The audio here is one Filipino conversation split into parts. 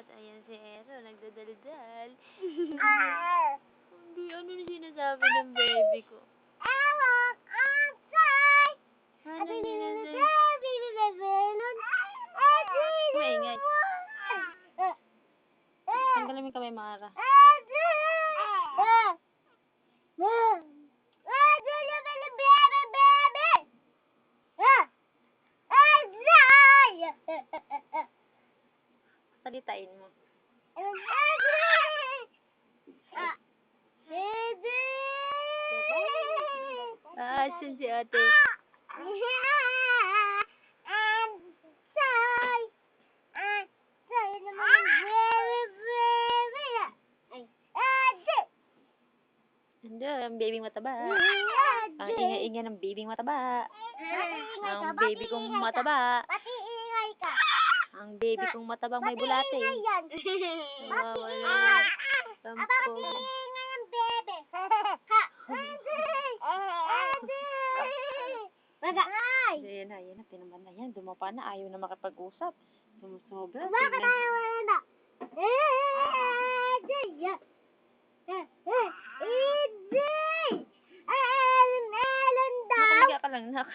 Tapos, ayan si Ero, nagdadaldal. Hindi, ano na sinasabi ng baby ko? Ano sinasabi? Maingay. Tanggalin mo yung kamay, Mara. Salitain mo. Asan si ate? Hindi, ang baby mataba. Ang ingay-ingay ng baby mataba. Ang baby kong mataba. Pati ingay ka. Ang baby kong matabang may bulate. Pati ingay yan. Nawawala. Pati ingay ang bebe. Ha. Magay. Ayan na, tinaman na yan. Dumapa na, ayaw na makapag-usap. Sumusobra. Bakit ayaw na? Nakaliga ka lang, nak.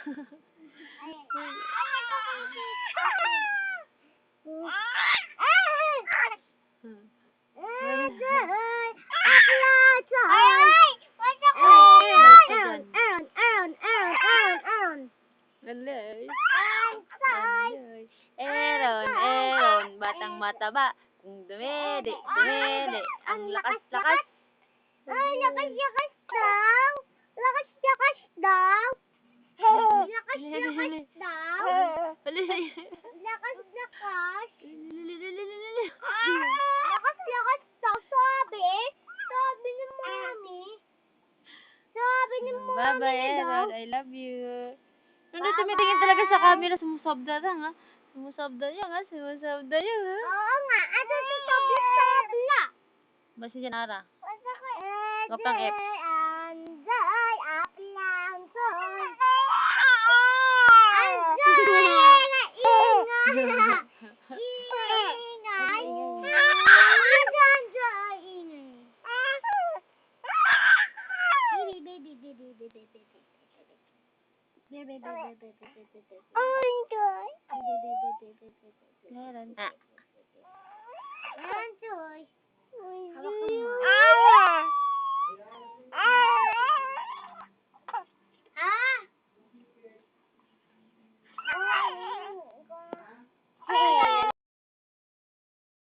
Eron, batang mataba. Kung dumede, ang lakas-lakas. Ay, lakas-lakas daw. Lakas-lakas daw. Lakas-lakas daw. Lakas-lakas. Lakas-lakas daw. Sabi. Sabi ni Mami. Sabi ni Mami Bye-bye, daw. Eron. I love you. Hindi tumitingin talaga sa camera. Sumusabda lang, ha? Sumusabda yan, ha? Sumusabda yan, ha? Oo nga. Ano sa sabla-sabla? Basta dyan, Ara. Basta ko Gapang F. Anday, aplang soy. Anday, ingay. Ingay. Anday, ingay.